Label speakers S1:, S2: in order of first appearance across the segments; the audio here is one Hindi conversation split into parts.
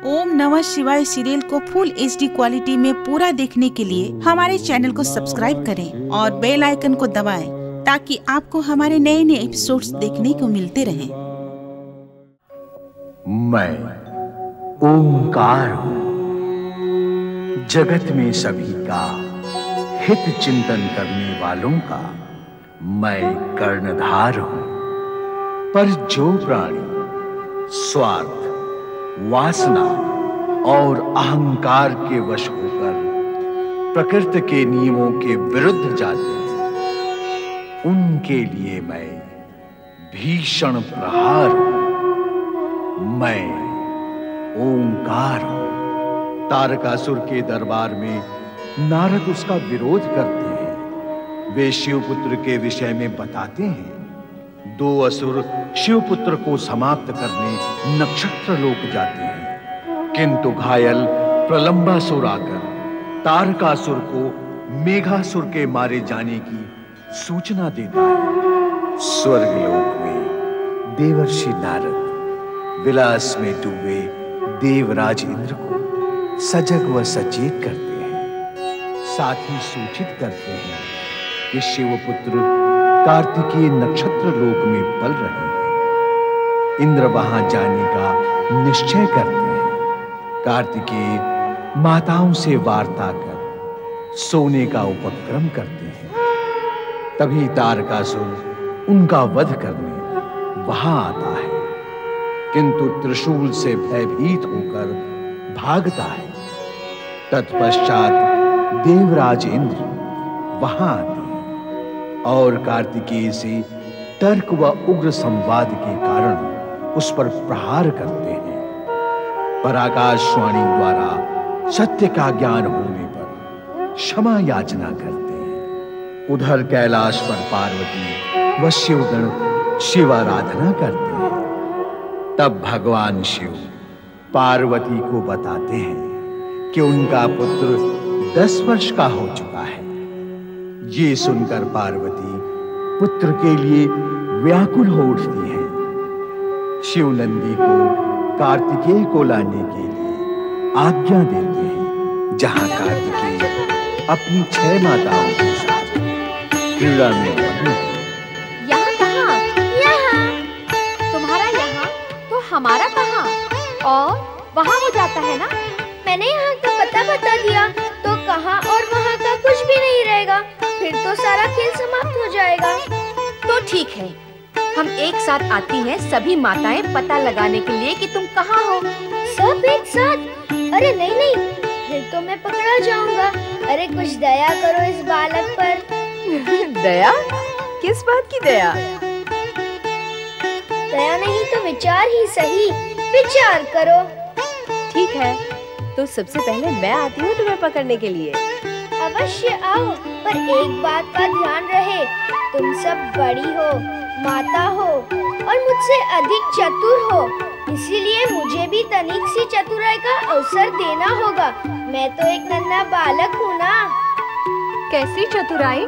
S1: ओम नमः शिवाय सीरियल को फुल HD क्वालिटी में पूरा देखने के लिए हमारे चैनल को सब्सक्राइब करें और बेल आइकन को दबाएं ताकि आपको हमारे नए नए एपिसोड्स देखने को मिलते रहें।
S2: मैं ओंकार हूँ, जगत में सभी का हित चिंतन करने वालों का मैं कर्णधार हूँ। पर जो प्राणी स्वार्थ, वासना और अहंकार के वश होकर प्रकृति के नियमों के विरुद्ध जाते हैं, उनके लिए मैं भीषण प्रहार हूं। मैं ओंकार हूं। तारकासुर के दरबार में नारद उसका विरोध करते हैं। वे शिवपुत्र के विषय में बताते हैं। 2 असुर शिवपुत्र को समाप्त करने नक्षत्र लोक जाते हैं, किंतु घायल प्रलंबासुर आकर तारकासुर को मेघासुर के मारे जाने की सूचना देता है। स्वर्गलोक में देवर्षि नारद विलास में डूबे देवराज इंद्र को सजग व सचेत करते हैं। साथ ही सूचित करते हैं कि शिवपुत्र कार्तिकीय नक्षत्र लोक में पल रहे हैं। इंद्र वहां जाने का निश्चय करते हैं। कार्तिकेय माताओं से वार्ता कर सोने का उपक्रम करते हैं। तभी तारकासुर उनका वध करने वहां आता है, किंतु त्रिशूल से भयभीत होकर भागता है। तत्पश्चात देवराज इंद्र वहां आते हैं और कार्तिकेय से तर्क व उग्र संवाद के कारण उस पर प्रहार करते हैं। पर आकाशवाणी द्वारा सत्य का ज्ञान होने पर क्षमा याचना करते हैं। उधर कैलाश पर पार्वती व शिवगण शिवाराधना करते हैं। तब भगवान शिव पार्वती को बताते हैं कि उनका पुत्र 10 वर्ष का हो चुका है। ये सुनकर पार्वती पुत्र के लिए व्याकुल हो उठती है। शिवनंदी को कार्तिकेय को लाने के लिए आज्ञा देते हैं, जहां कार्तिकेय अपनी 6 माताओं के साथ क्रीड़ा में मग्न है।
S3: यहाँ कहाँ? यहाँ। तुम्हारा यहाँ तो हमारा कहाँ? और वहाँ हो जाता है ना?
S4: मैंने यहाँ का पता बता दिया तो कहाँ और वहाँ का कुछ भी नहीं रहेगा। फिर तो सारा खेल समाप्त हो जाएगा।
S3: तो ठीक है, हम एक साथ आती हैं सभी माताएं पता लगाने के लिए कि तुम कहाँ हो।
S4: सब एक साथ? अरे नहीं नहीं, फिर तो मैं पकड़ा जाऊंगा। अरे कुछ दया करो इस बालक पर।
S3: दया? किस बात की दया?
S4: दया नहीं तो विचार ही सही। विचार करो।
S3: ठीक है, तो सबसे पहले मैं आती हूँ तुम्हें पकड़ने के लिए।
S4: अवश्य आओ, पर एक बात का ध्यान रहे, तुम सब बड़ी हो, माता हो और मुझसे अधिक चतुर हो, इसीलिए मुझे भी तनिक सी चतुराई का अवसर देना होगा। मैं तो एक नन्हा बालक हूँ ना।
S3: कैसी चतुराई?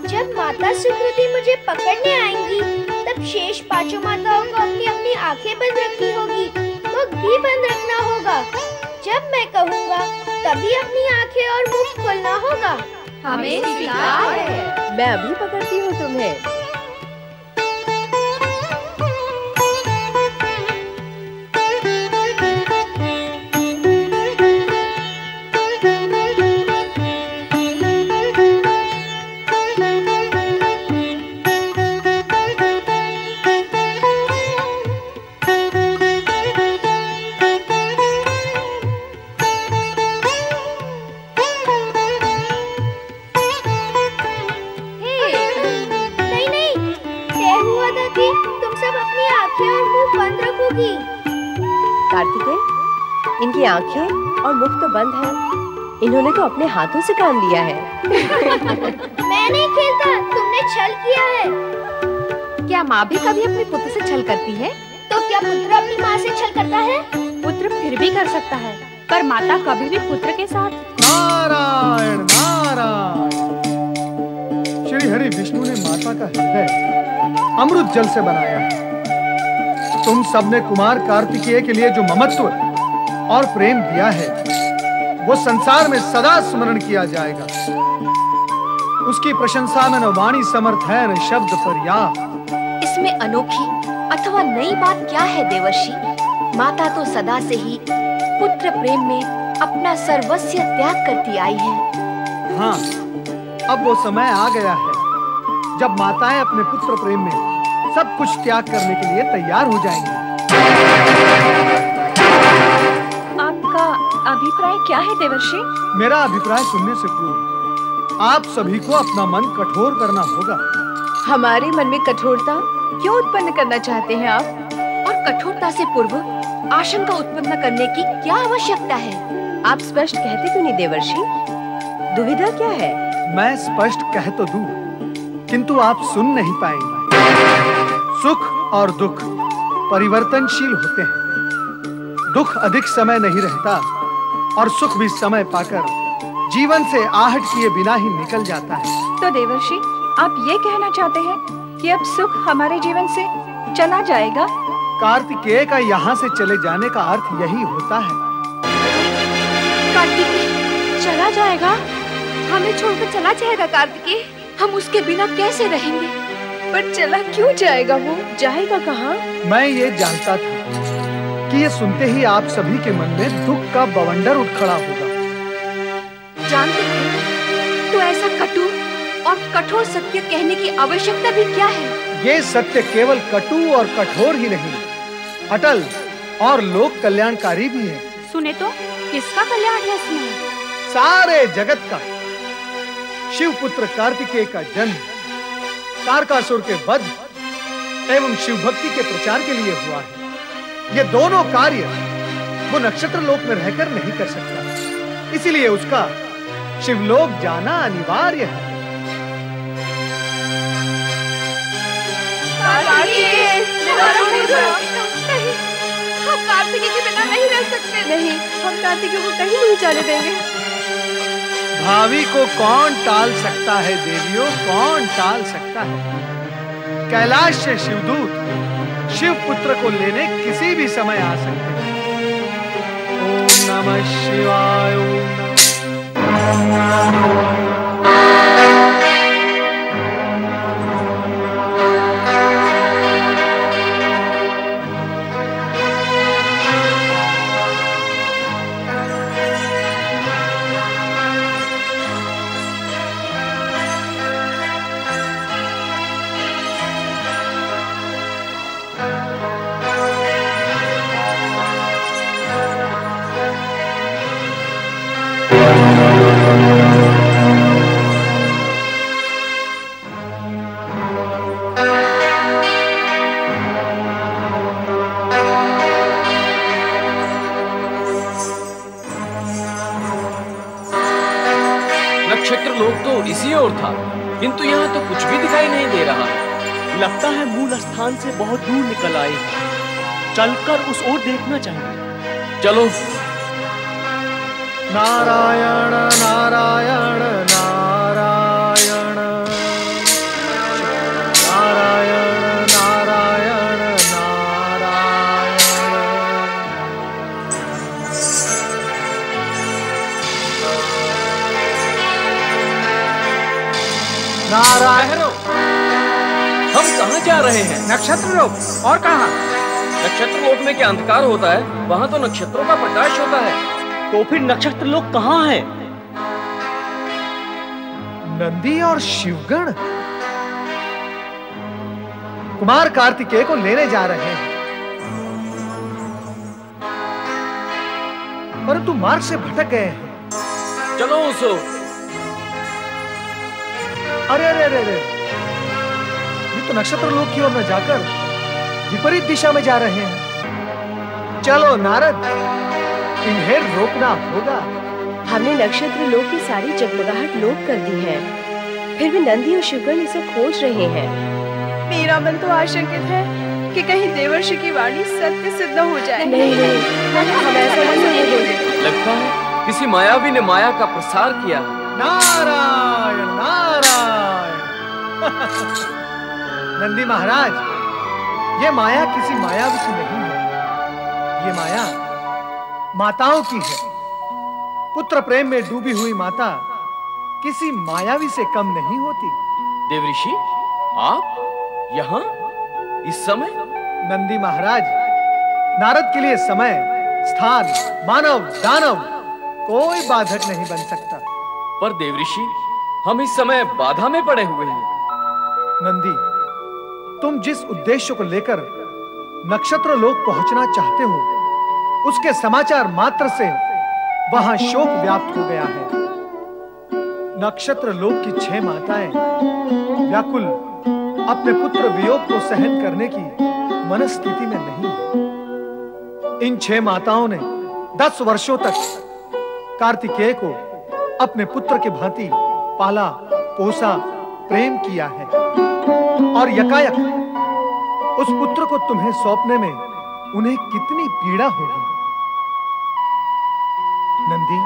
S4: जब माता सुकृति मुझे पकड़ने आएंगी, तब शेष 5 माताओं को अपनी अपनी आंखें बंद रखनी होगी, मुख भी बंद रखना होगा। जब मैं कहूँगा तभी अपनी आंखें और मुख खोलना होगा।
S3: हमें स्वीकार है। मैं अभी पकड़ती हूँ तुम्हें। कार्तिकेय, इनकी आंखें और मुख तो बंद हैं। इन्होंने तो अपने हाथों से काम लिया है।
S4: मैं नहीं खेलता, तुमने छल किया है।
S3: क्या माँ भी कभी अपने पुत्र से छल करती है?
S4: तो क्या पुत्र अपनी माँ से छल करता है?
S1: पुत्र फिर भी कर सकता है, पर माता कभी भी पुत्र के साथ।
S5: नारायण नारायण। श्री हरि विष्णु ने माता का हृदय अमृत जल से बनाया है। तुम सबने कुमार कार्तिकेय के लिए जो ममत्व और प्रेम दिया है वो संसार में सदा स्मरण किया जाएगा। उसकी प्रशंसा में न वाणी समर्थ है न शब्द पर्याप्त।
S3: इसमें अनोखी अथवा नई बात क्या है देवर्षि? माता तो सदा से ही पुत्र प्रेम में अपना सर्वस्व त्याग करती आई है।
S5: हाँ, अब वो समय आ गया है जब माताएं अपने पुत्र प्रेम में सब कुछ त्याग करने के लिए तैयार हो जाएंगी।
S3: आपका अभिप्राय क्या है देवर्षि?
S5: मेरा अभिप्राय सुनने से पूर्व आप सभी को अपना मन कठोर करना होगा।
S3: हमारे मन में कठोरता क्यों उत्पन्न करना चाहते हैं आप? और कठोरता से पूर्व आशंका उत्पन्न करने की क्या आवश्यकता है? आप स्पष्ट कहते क्यों नहीं देवर्षि? दुविधा क्या है?
S5: मैं स्पष्ट कह तो दूं, किंतु आप सुन नहीं पाएंगे। सुख और दुख परिवर्तनशील होते हैं। दुख अधिक समय नहीं रहता और सुख भी समय पाकर जीवन से आहट किए बिना ही निकल जाता है।
S3: तो देवर्षि, आप ये कहना चाहते हैं कि अब सुख हमारे जीवन से चला जाएगा?
S5: कार्तिकेय का यहाँ से चले जाने का अर्थ यही होता है।
S3: कार्तिकेय चला जाएगा? हमें छोड़कर चला जाएगा कार्तिकेय? हम उसके बिना कैसे रहेंगे? पर चला क्यों जाएगा वो? जाएगा कहाँ?
S5: मैं ये जानता था कि ये सुनते ही आप सभी के मन में दुख का बवंडर उठ खड़ा होगा।
S3: जानते थे तो ऐसा कटु और कठोर सत्य कहने की आवश्यकता भी क्या है?
S5: ये सत्य केवल कटु और कठोर ही नहीं, अटल और लोक कल्याणकारी भी है।
S3: सुने तो किसका कल्याण है इसमें?
S5: सारे जगत का। शिव पुत्र कार्तिकेय का जन्म, तारकासुर के वध एवं शिव भक्ति के प्रचार के लिए हुआ है। ये दोनों कार्य वो नक्षत्र लोक में रहकर नहीं कर सकता, इसीलिए उसका शिवलोक जाना अनिवार्य है।
S3: हम कार्तिकेय के बिना नहीं रह सकते। नहीं, हम कार्तिकेय को कहीं नहीं जाने देंगे।
S5: भावी को कौन टाल सकता है देवियों, कौन टाल सकता है? कैलाश से शिवदूत शिव पुत्र को लेने किसी भी समय आ सकते हैं। ओम नमः शिवाय।
S6: नक्षत्र लोक तो इसी ओर था, किंतु यहाँ तो कुछ भी दिखाई नहीं दे रहा है।
S7: लगता है मूल स्थान से बहुत दूर निकल आए हैं। चलकर उस ओर देखना चाहिए।
S6: चलो।
S5: नारायण नारायण नारायण नारायण नारायण नारायण।
S6: हम कहाँ जा रहे हैं?
S5: नक्षत्र लोक। और कहाँ?
S6: नक्षत्र लोक में क्या अंधकार होता है? वहाँ तो नक्षत्रों का प्रकाश होता है।
S7: तो फिर नक्षत्र लोक कहाँ है?
S5: नंदी और शिवगण कुमार कार्तिकेय को लेने जा रहे हैं, परंतु मार्ग से भटक गए हैं।
S6: चलो उसो।
S5: अरे अरे अरे अरे, ये तो नक्षत्र लोक की ओर न जाकर विपरीत दिशा में जा रहे हैं। चलो नारद, इन्हें रोकना होगा।
S8: हमने नक्षत्र लोक की सारी जगमगाहट लोप कर दी है, फिर भी नंदी और शिवगण इसे खोज रहे हैं।
S3: मेरा मन तो आशंकित है कि कहीं देवर्षि की वाणी सत्य सिद्ध हो जाए।
S8: नहीं नहीं, हम ऐसा नहीं होने देंगे।
S6: लगता है किसी मायावी ने माया का प्रसार किया।
S5: नारायण नारायण। नंदी महाराज, ये माया किसी मायावी की नहीं है। ये माया माताओं की है। पुत्र प्रेम में डूबी हुई माता किसी मायावी से कम नहीं होती।
S6: देवऋषि, आप यहाँ इस समय?
S5: नंदी महाराज, नारद के लिए समय, स्थान, मानव, दानव कोई बाधक नहीं बन सकता।
S6: पर देवऋषि, हम इस समय बाधा में पड़े हुए हैं।
S5: नंदी, तुम जिस उद्देश्य को लेकर नक्षत्र लोक पहुंचना चाहते हो, उसके समाचार मात्र से वहां शोक व्याप्त हो गया है। नक्षत्र लोक की 6 माताएं व्याकुल अपने पुत्र वियोग को सहन करने की मनस्थिति में नहीं है। इन 6 माताओं ने 10 वर्षों तक कार्तिकेय को अपने पुत्र के भांति पाला, पोसा, प्रेम किया है और यकायक उस पुत्र को तुम्हें सौंपने में उन्हें कितनी पीड़ा होगी। नंदी,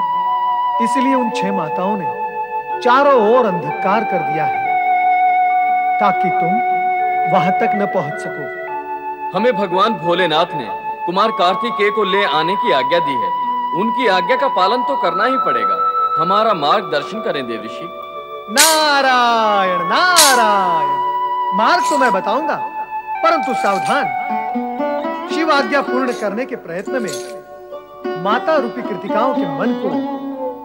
S5: इसलिए उन 6 माताओं ने चारों ओर अंधकार कर दिया है ताकि तुम वहां तक न पहुंच सको।
S6: हमें भगवान भोलेनाथ ने कुमार कार्तिकेय को ले आने की आज्ञा दी है। उनकी आज्ञा का पालन तो करना ही पड़ेगा। हमारा मार्गदर्शन करें देवऋषि।
S5: नारायण नारायण। मार्ग तो मैं बताऊंगा, परंतु सावधान, शिव आज्ञा पूर्ण करने के प्रयत्न में माता रूपी कृतिकाओं के मन को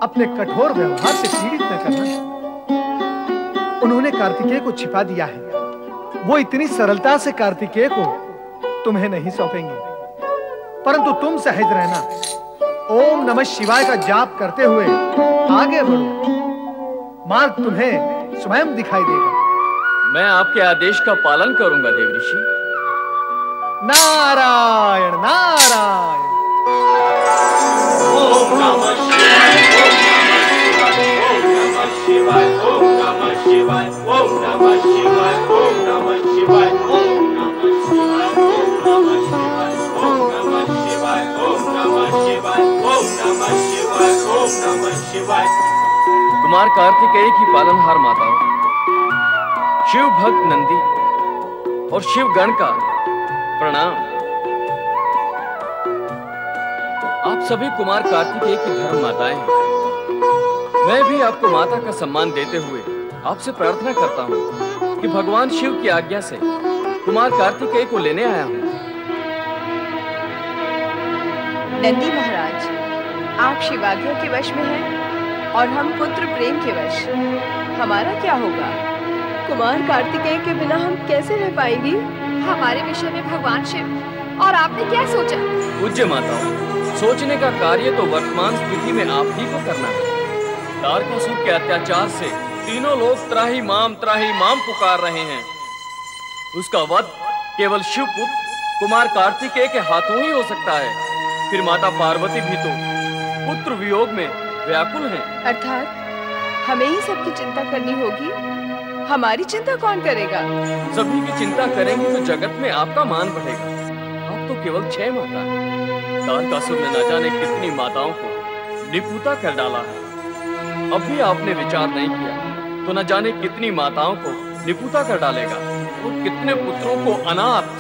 S5: अपने कठोर व्यवहार से पीड़ित न करना। उन्होंने कार्तिकेय को छिपा दिया है। वो इतनी सरलता से कार्तिकेय को तुम्हें नहीं सौंपेंगे, परंतु तुम सहज रहना। ओम नमः शिवाय का जाप करते हुए आगे बढ़ो। मार्ग तुम्हें स्वयं दिखाई देगा।
S6: मैं आपके आदेश का पालन करूंगा देवऋषि।
S5: नारायण नारायण।
S9: ओम नमः शिवाय, ओम नमः शिवाय, ओम नमः शिवाय, ओम नमः शिवाय, ओम नमः शिवाय, ओम नमः शिवाय, ओम नमः शिवाय, ओम नमः शिवाय, ओम नमः शिवाय, ओम नमः शिवाय।
S6: कुमार कार्तिकेय की पालनहार माताओं, शिव भक्त नंदी और शिव गण का प्रणाम। आप सभी कुमार कार्तिकेय की धर्म माताएं हैं। मैं भी आपको माता का सम्मान देते हुए आपसे प्रार्थना करता हूं कि भगवान शिव की आज्ञा से कुमार कार्तिकेय को लेने आया हूं।
S8: नंदी महाराज, आप शिवाज्ञा के वश में हैं और हम पुत्र प्रेम के वश। हमारा क्या होगा? कुमार कार्तिकेय के बिना हम कैसे रह पाएंगी?
S3: हमारे विषय में भगवान शिव और आपने क्या सोचा?
S6: पूज्य माताओं, सोचने का कार्य तो वर्तमान स्थिति में आप ही को करना है। तारकासुर के अत्याचार से तीनों लोग त्राही माम पुकार रहे हैं। उसका वध केवल शिव पुत्र कुमार कार्तिकेय के हाथों ही हो सकता है। फिर माता पार्वती भी तो पुत्र वियोग में व्याकुल हैं।
S8: अर्थात हमें ही सबकी चिंता करनी होगी। हमारी चिंता कौन करेगा?
S6: सभी की चिंता करेंगे तो जगत में आपका मान बढ़ेगा। आप तो केवल 6 माता हैं। तारकासुर ने न जाने कितनी माताओं को निपुता कर डाला है। अब भी आपने विचार नहीं किया तो न जाने कितनी माताओं को निपुता कर डालेगा और कितने पुत्रों को अनाथ।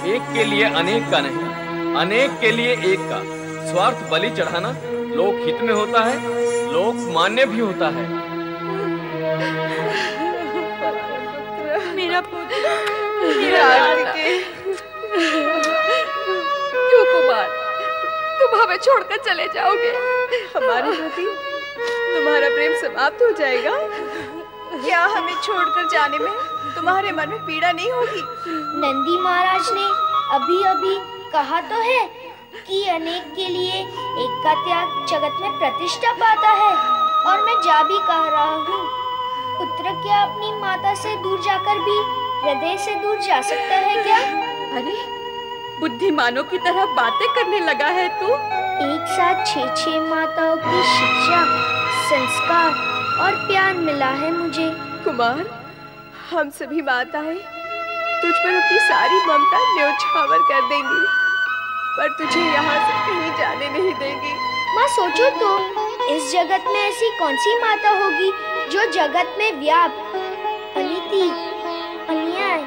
S6: एक के लिए अनेक का नहीं, अनेक के लिए एक का स्वार्थ बलि चढ़ाना लोक हित में होता है, लोक मान्य भी होता है।
S3: मेरा पुत्र,
S8: क्यों कुमार,
S3: तुम हमें छोड़कर चले जाओगे?
S8: हमारे प्रति तुम्हारा प्रेम समाप्त हो जाएगा?
S3: क्या हमें छोड़कर जाने में तुम्हारे मन में पीड़ा नहीं होगी?
S4: नंदी महाराज ने अभी अभी कहा तो है कि अनेक के लिए एक का त्याग जगत में प्रतिष्ठा पाता है, और मैं जा भी कह रहा हूँ। पुत्र क्या अपनी माता से दूर जाकर भी हृदय से दूर जा सकता है क्या?
S3: अरे बुद्धिमानों की तरह बातें करने लगा है तू।
S4: एक साथ 6 माताओं की शिक्षा, संस्कार और प्यार मिला है मुझे।
S8: कुमार, हम सभी माताएं तुझ पर अपनी सारी ममता न्योछावर कर देंगी, पर तुझे यहाँ से कहीं जाने नहीं देंगी।
S4: माँ सोचो तो, इस जगत में ऐसी कौन सी माता होगी जो जगत में व्याप, अनीति, अन्याय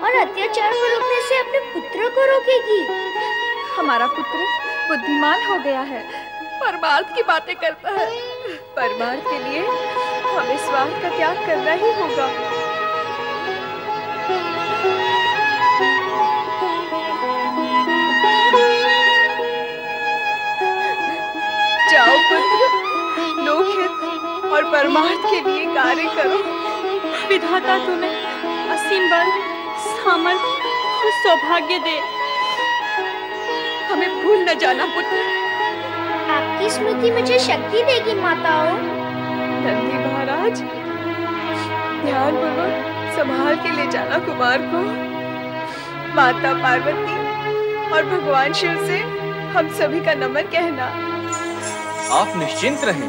S4: और अत्याचार को रोकने से अपने पुत्र को रोकेगी।
S8: हमारा पुत्र बुद्धिमान हो गया है, परमार्थ की बातें करता है। परमार्थ के लिए हमें स्वार्थ का त्याग करना ही होगा। जाओ पुत्र, लोकहित और परमार्थ के लिए कार्य करो।
S10: विधाता तुम्हें असीम बल, सामर्थ्य और सौभाग्य दे।
S8: हमें भूल न जाना पुत्र।
S4: आपकी स्मृति मुझे शक्ति देगी माताओं।
S8: नंदी महाराज, ध्यानपूर्वक संभाल के ले जाना कुमार को। माता पार्वती और भगवान शिव से हम सभी का नमन कहना।
S6: आप निश्चिंत रहें।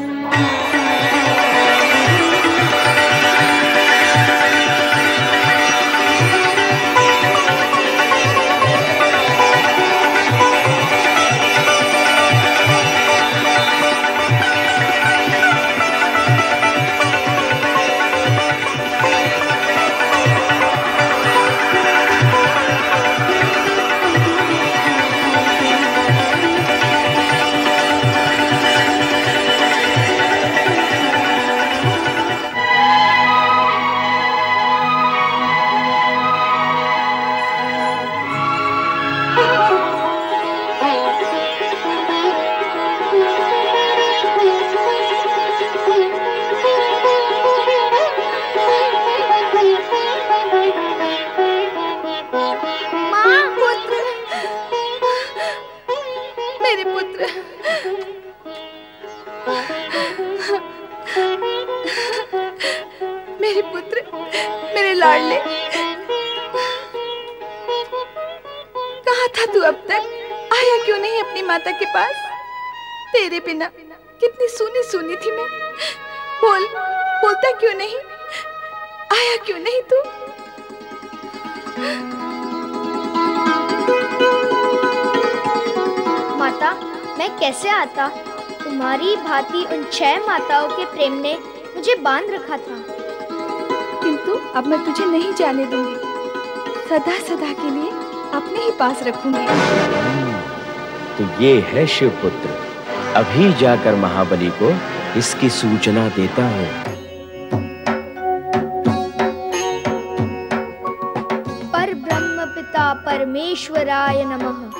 S8: मेरे पुत्र, मेरे लाडले, कहाँ था तू अब तक? आया क्यों नहीं अपनी माता के पास? तेरे बिना कितनी सूनी सूनी थी मैं। बोलता क्यों नहीं? आया क्यों नहीं तू?
S4: माता, मैं कैसे आता? तुम्हारी भांति उन 6 माताओं के प्रेम ने मुझे बांध रखा था।
S8: किंतु अब मैं तुझे नहीं जाने दूंगी। सदा सदा के लिए अपने ही पास रखूंगी।
S11: तो ये है शिवपुत्र। अभी जाकर महाबली को इसकी सूचना देता हूँ।
S4: परब्रह्म पिता परमेश्वराय नमः।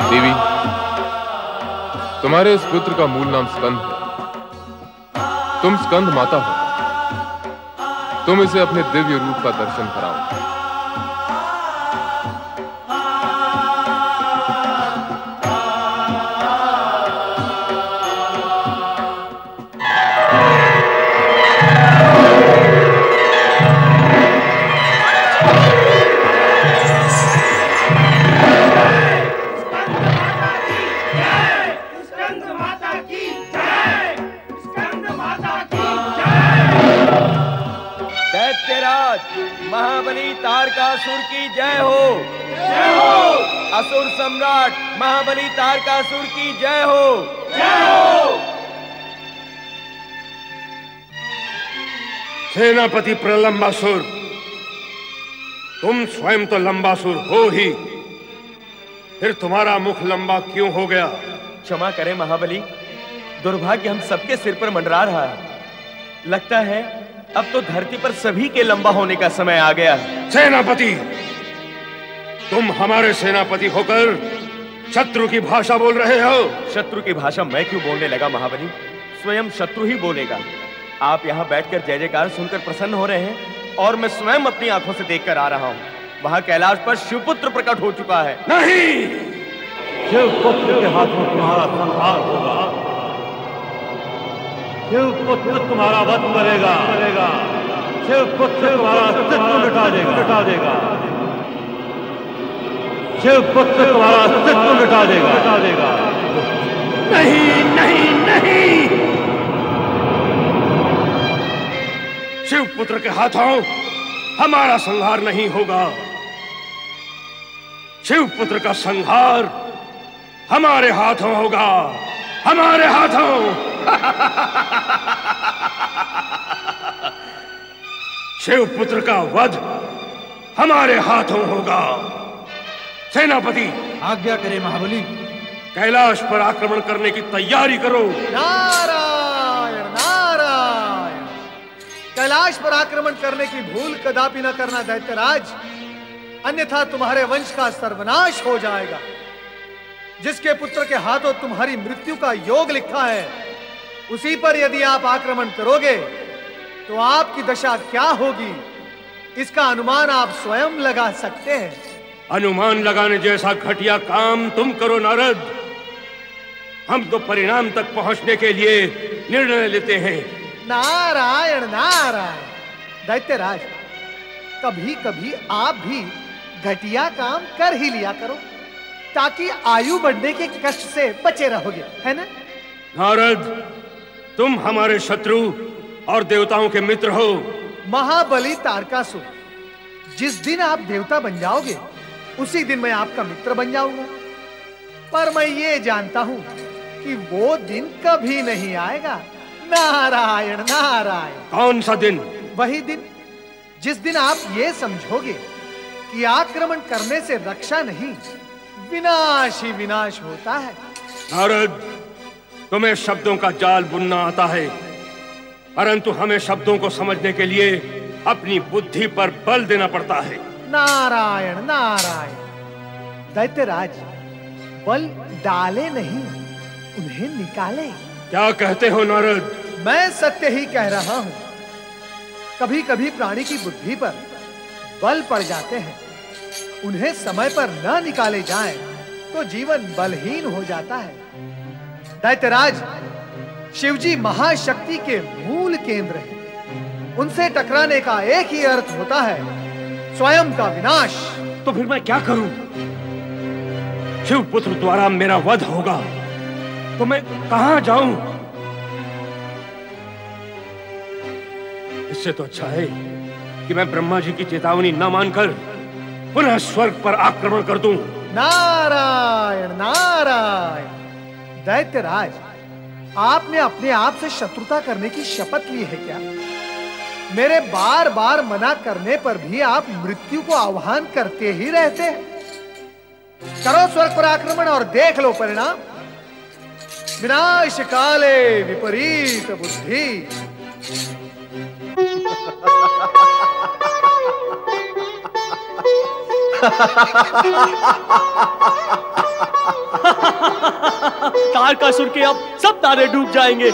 S12: देवी, तुम्हारे इस पुत्र का मूल नाम स्कंद है। तुम स्कंद माता हो। तुम इसे अपने दिव्य रूप का दर्शन कराओ।
S6: महाबली तारकासुर की जय हो। जय हो। असुर सम्राट महाबली तारकासुर की जय हो। जय हो।
S13: सेनापति प्रलंबासुर, तुम स्वयं तो लंबासुर हो ही, फिर तुम्हारा मुख लंबा क्यों हो गया?
S6: क्षमा करें महाबली, दुर्भाग्य हम सबके सिर पर मंडरा रहा है। लगता है अब तो धरती पर सभी के लंबा होने का समय आ गया है।
S13: सेनापति, तुम हमारे सेनापति होकर शत्रु की भाषा बोल रहे हो।
S6: शत्रु की भाषा मैं क्यों बोलने लगा महाबली? स्वयं शत्रु ही बोलेगा। आप यहाँ बैठकर जय जयकार सुनकर प्रसन्न हो रहे हैं और मैं स्वयं अपनी आंखों से देखकर आ रहा हूँ। वहां कैलाश पर शिवपुत्र प्रकट हो चुका है।
S13: नहीं,
S14: शिवपुत्र के हाथों तुम्हारा संहार होगा। शिवपुत्र तुम्हारा वध करेगा। शिवपुत्र तुम्हारा अस्तित्व मिटा देगा। शिवपुत्र तुम्हारा अस्तित्व मिटा देगा।
S13: नहीं नहीं नहीं, शिवपुत्र के हाथों हमारा संहार नहीं होगा। शिवपुत्र का संहार हमारे हाथों होगा। हमारे हाथों। शिवपुत्र का वध हमारे हाथों होगा। सेनापति,
S5: आज्ञा करे महाबली।
S13: कैलाश पर आक्रमण करने की तैयारी करो।
S5: नारायण नारायण। कैलाश पर आक्रमण करने की भूल कदापि न करना दैत्यराज, अन्यथा तुम्हारे वंश का सर्वनाश हो जाएगा। जिसके पुत्र के हाथों तुम्हारी मृत्यु का योग लिखा है, उसी पर यदि आप आक्रमण करोगे तो आपकी दशा क्या होगी, इसका अनुमान आप स्वयं लगा सकते हैं।
S13: अनुमान लगाने जैसा घटिया काम तुम करो नारद। हम तो परिणाम तक पहुंचने के लिए निर्णय लेते हैं।
S5: नारायण नारायण। दैत्यराज, कभी कभी आप भी घटिया काम कर ही लिया करो, ताकि आयु बढ़ने के कष्ट से बचे रहोगे, है ना?
S13: नारद, तुम हमारे शत्रु और देवताओं के मित्र हो।
S5: महाबली तारकासुर, जिस दिन आप देवता बन जाओगे उसी दिन मैं आपका मित्र बन जाऊंगा। पर मैं ये जानता हूं कि वो दिन कभी नहीं आएगा। नारायण नारायण।
S13: कौन सा दिन?
S5: वही दिन जिस दिन आप ये समझोगे कि आक्रमण करने से रक्षा नहीं, विनाश ही विनाश होता है।
S13: नारद, तुम्हें शब्दों का जाल बुनना आता है, परंतु हमें शब्दों को समझने के लिए अपनी बुद्धि पर बल देना पड़ता है।
S5: नारायण नारायण। दैत्यराज, बल डाले नहीं, उन्हें निकाले।
S13: क्या कहते हो नारद?
S5: मैं सत्य ही कह रहा हूं। कभी कभी प्राणी की बुद्धि पर बल पड़ जाते हैं, उन्हें समय पर न निकाले जाएं तो जीवन बलहीन हो जाता है। दैत्यराज, शिवजी महाशक्ति के मूल केंद्र हैं। उनसे टकराने का एक ही अर्थ होता है, स्वयं का विनाश।
S13: तो फिर मैं क्या करूं? शिवपुत्र द्वारा मेरा वध होगा तो मैं कहां जाऊं? इससे तो अच्छा है कि मैं ब्रह्मा जी की चेतावनी न मानकर पुनः स्वर्ग पर आक्रमण कर दूं।
S5: नारायण नारायण। दैत्यराज, आपने अपने आप से शत्रुता करने की शपथ ली है क्या? मेरे बार बार मना करने पर भी आप मृत्यु को आह्वान करते ही रहते हैं। करो स्वर्ग पर आक्रमण और देख लो परिणाम। विनाश काले विपरीत बुद्धि।
S7: तारकासुर के अब सब तारे डूब जाएंगे।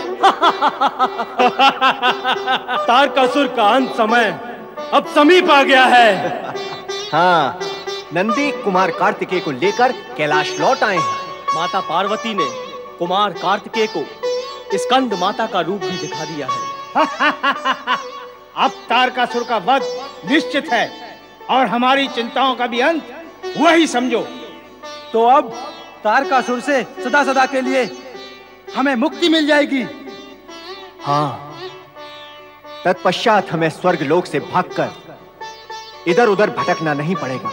S14: तारकासुर का अंत समय अब समीप आ गया है।
S15: हाँ, नंदी कुमार कार्तिकेय को लेकर कैलाश लौट आए हैं।
S7: माता पार्वती ने कुमार कार्तिकेय को स्कंद माता का रूप भी दिखा दिया है।
S16: अब तारकासुर का वध निश्चित है और हमारी चिंताओं का भी अंत वही समझो।
S17: तो अब तारकासुर से सदा सदा के लिए हमें मुक्ति मिल जाएगी।
S15: हाँ, तत्पश्चात हमें स्वर्ग लोक से भागकर इधर उधर भटकना नहीं पड़ेगा।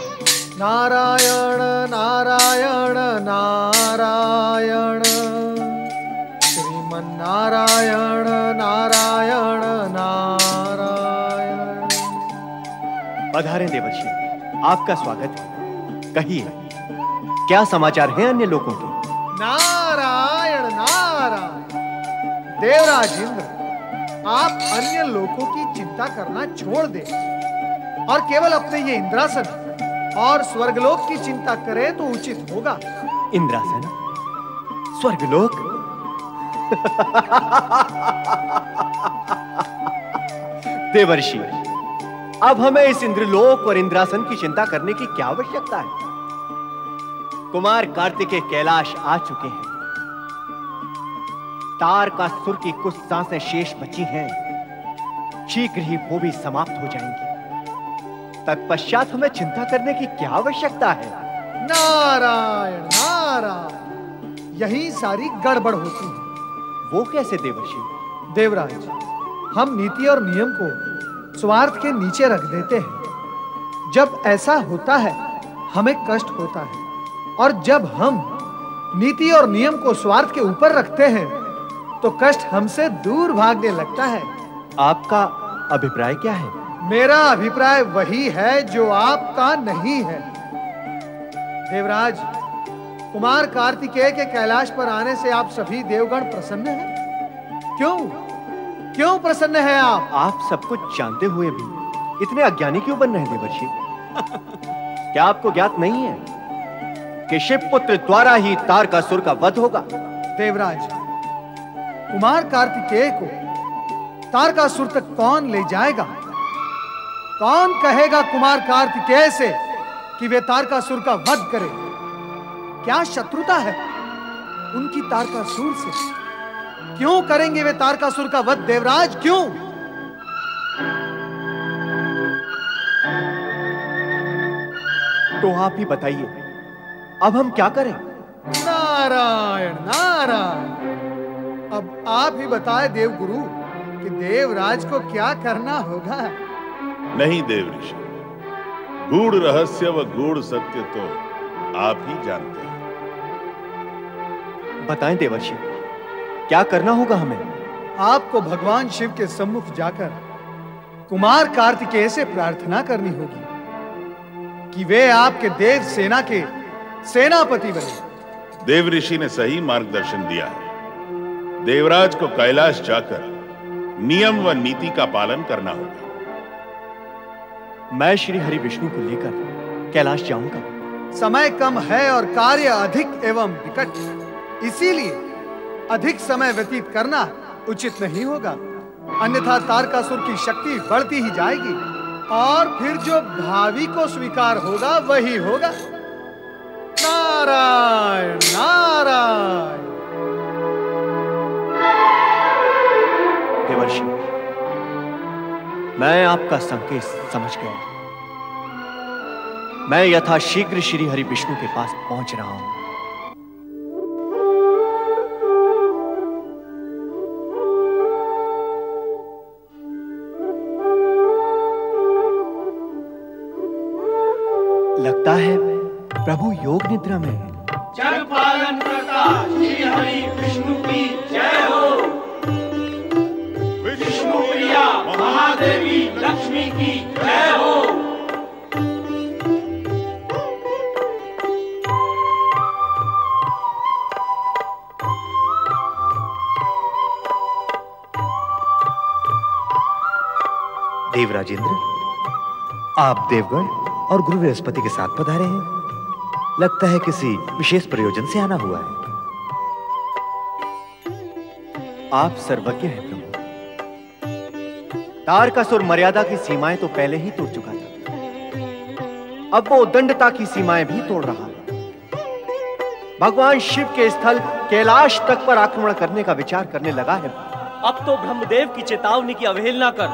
S5: नारायण नारायण नारायण। श्रीमन नारायण नारायण नारायण।
S15: पधारे देवर्षि, आपका स्वागत है। कहिए, क्या समाचार हैं अन्य लोगों के?
S5: नारायण नारायण। देवराज इंद्र, आप अन्य लोगों की चिंता करना छोड़ दें और केवल अपने ये इंद्रासन और स्वर्गलोक की चिंता करें तो उचित होगा।
S15: इंद्रासन? स्वर्गलोक? देवर्षि, अब हमें इस इंद्रलोक और इंद्रासन की चिंता करने की क्या आवश्यकता है? कुमार कार्तिकेय कैलाश आ चुके हैं। तारकासुर की कुछ सांसें शेष बची हैं, शीघ्र ही वो भी समाप्त हो जाएंगी। तत्पश्चात हमें चिंता करने की क्या आवश्यकता है?
S5: नारायण नारायण। यही सारी गड़बड़ होती है।
S15: वो कैसे देवर्षि?
S5: देवराज, हम नीति और नियम को स्वार्थ के नीचे रख देते हैं। जब ऐसा होता है हमें कष्ट होता है, और जब हम नीति और नियम को स्वार्थ के ऊपर रखते हैं तो कष्ट हमसे दूर भागने लगता है।
S15: आपका अभिप्राय क्या है?
S5: मेरा अभिप्राय वही है जो आपका नहीं है। देवराज, कुमार कार्तिकेय के कैलाश पर आने से आप सभी देवगण प्रसन्न हैं? क्यों प्रसन्न हैं आप?
S15: आप सब कुछ जानते हुए भी इतने अज्ञानी क्यों बन रहे हैं देवर्षि? क्या आपको ज्ञात नहीं है कि शिवपुत्र द्वारा ही तारकासुर का वध होगा?
S5: देवराज, कुमार कार्तिकेय को तारकासुर तक कौन ले जाएगा? कौन कहेगा कुमार कार्तिकेय से कि वे तारकासुर का वध करें? क्या शत्रुता है उनकी तारकासुर से? क्यों करेंगे वे तारकासुर का वध देवराज, क्यों?
S15: तो आप ही बताइए, अब हम क्या करें?
S5: नारायण नारायण, अब आप ही बताएं देवगुरु कि देवराज को क्या करना होगा।
S18: नहीं देवऋषि, गूढ़ रहस्य व गूढ़ सत्य तो आप ही जानते हैं।
S15: बताएं देवर्षि, क्या करना होगा हमें?
S5: आपको भगवान शिव के सम्मुख जाकर कुमार कार्तिकेय से प्रार्थना करनी होगी कि वे आपके देव सेना के सेनापति बने।
S18: देवऋषि ने सही मार्गदर्शन दिया है। देवराज को कैलाश जाकर नियम व नीति का पालन करना होगा।
S15: मैं श्री हरि विष्णु को लेकर कैलाश जाऊंगा।
S5: समय कम है और कार्य अधिक एवं विकट, इसीलिए अधिक समय व्यतीत करना उचित नहीं होगा, अन्यथा तारकासुर की शक्ति बढ़ती ही जाएगी और फिर जो भावी को स्वीकार होगा वही होगा। नारायण नारायण।
S15: देवर्षि, मैं आपका संकेत समझ गया। मैं यथाशीघ्र श्री हरि विष्णु के पास पहुंच रहा हूं। लगता है प्रभु योग निद्रा में है।
S9: जग पालन करता श्री हरि विष्णु की जय हो। विष्णु प्रिया महादेवी लक्ष्मी की जय हो।
S19: देवराजेंद्र, आप देवगण और गुरु बृहस्पति के साथ पधारे हैं। लगता है किसी विशेष प्रयोजन से आना हुआ है।
S15: आप सर्वज्ञ हैं प्रभु। तारकासुर मर्यादा की सीमाएं तो पहले ही तोड़ चुका था, अब वो उद्दंडता की सीमाएं भी तोड़ रहा है। भगवान शिव के स्थल कैलाश तक पर आक्रमण करने का विचार करने लगा है।
S7: अब तो ब्रह्मदेव की चेतावनी की अवहेलना कर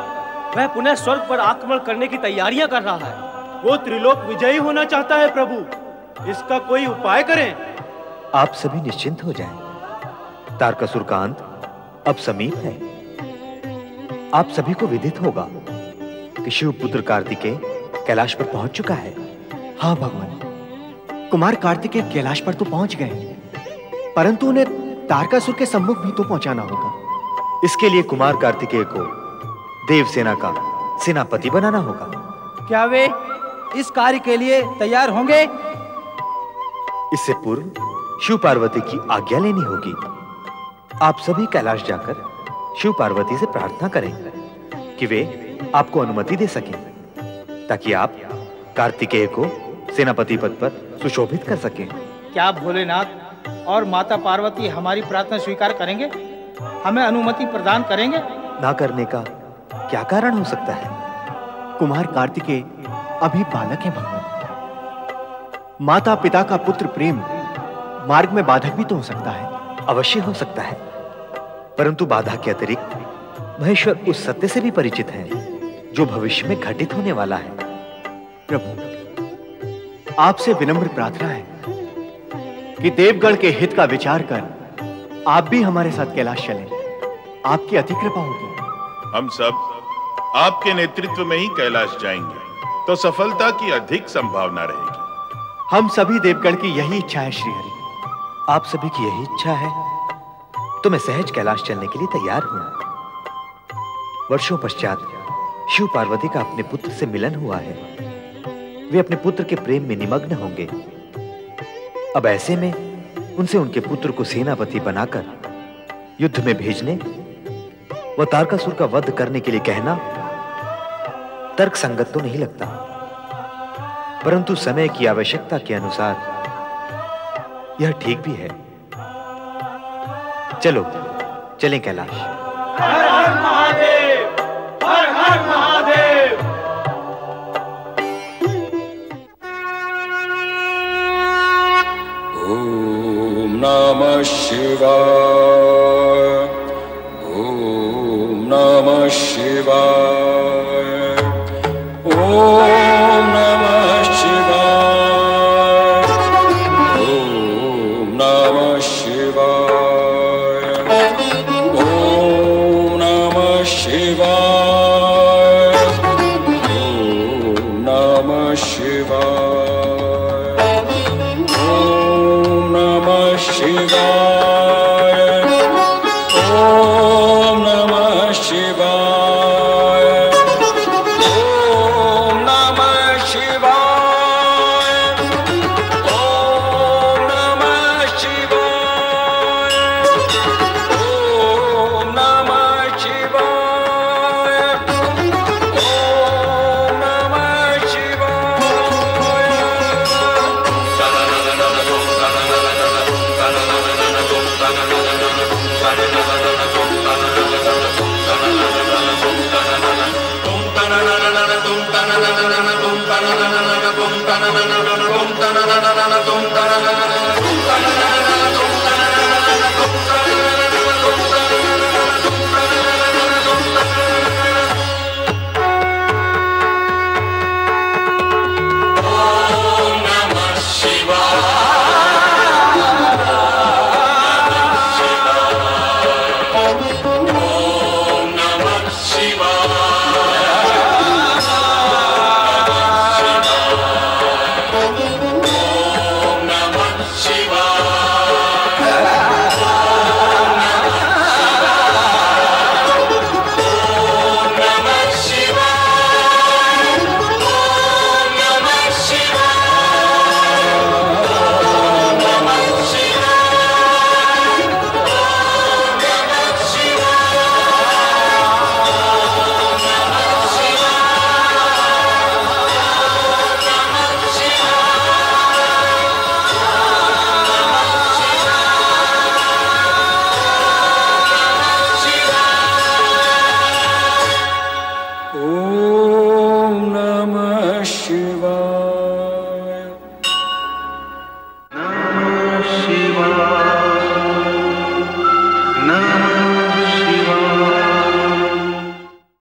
S7: वह पुनः स्वर्ग पर आक्रमण करने की तैयारियां कर रहा है।
S16: वो त्रिलोक विजयी होना चाहता है प्रभु, इसका कोई उपाय करें।
S19: आप सभी निश्चिंत हो जाएं। तारकासुर का अंत अब समीप है। आप सभी को विदित होगा कि शिवपुत्र कार्तिकेय कैलाश पर पहुंच चुका है।
S15: हाँ भगवान, कुमार कार्तिकेय कैलाश पर तो पहुंच गए, परंतु उन्हें तारकासुर के सम्मुख भी तो पहुंचाना होगा।
S19: इसके लिए कुमार कार्तिकेय को देवसेना का सेनापति बनाना होगा।
S17: क्या वे इस कार्य के लिए तैयार होंगे?
S19: इससे पूर्व शिव पार्वती की आज्ञा लेनी होगी। आप सभी कैलाश जाकर शिव पार्वती से प्रार्थना करें कि वे आपको अनुमति दे सकें, ताकि आप कार्तिकेय को सेनापति पद पर सुशोभित कर सकें।
S16: क्या भोलेनाथ और माता पार्वती हमारी प्रार्थना स्वीकार करेंगे? हमें अनुमति प्रदान करेंगे?
S19: ना करने का क्या कारण हो सकता है?
S15: कुमार कार्तिकेय अभी बालक है भगवान। माता पिता का पुत्र प्रेम मार्ग में बाधक भी तो हो सकता है।
S19: अवश्य हो सकता है, परंतु बाधा के अतिरिक्त महेश्वर उस सत्य से भी परिचित हैं जो भविष्य में घटित होने वाला है।
S15: प्रभु, आपसे विनम्र प्रार्थना है कि देवगण के हित का विचार कर आप भी हमारे साथ कैलाश चलें। आपकी अति कृपा होगी।
S18: हम सब आपके नेतृत्व में ही कैलाश जाएंगे, तो सफलता की अधिक संभावना रहेगी।
S15: हम सभी देवगण की यही इच्छा है श्रीहरि।
S19: आप सभी की यही इच्छा है तो मैं सहज कैलाश चलने के लिए तैयार हूं। वर्षों पश्चात शिव पार्वती का अपने पुत्र से मिलन हुआ है। वे अपने पुत्र के प्रेम में निमग्न होंगे। अब ऐसे में उनसे उनके पुत्र को सेनापति बनाकर युद्ध में भेजने व तारकासुर का वध करने के लिए कहना तर्क संगत तो नहीं लगता, परंतु समय की आवश्यकता के अनुसार यह ठीक भी है। चलो चलें कैलाश।
S14: हर हर महादेव, हर हर महादेव।
S20: ओम नमः शिवाय, ओम नमः शिवाय, ओम नमः शिवाय, ओम नमः शिवाय, ओम नमः शिवाय, ओम नमः शिवाय, ओम नमः शिवाय, ओम नमः शिवाय, ओम नमः शिवाय, ओम नमः शिवाय, ओम नमः शिवाय, ओम नमः शिवाय, नमः शिवाय।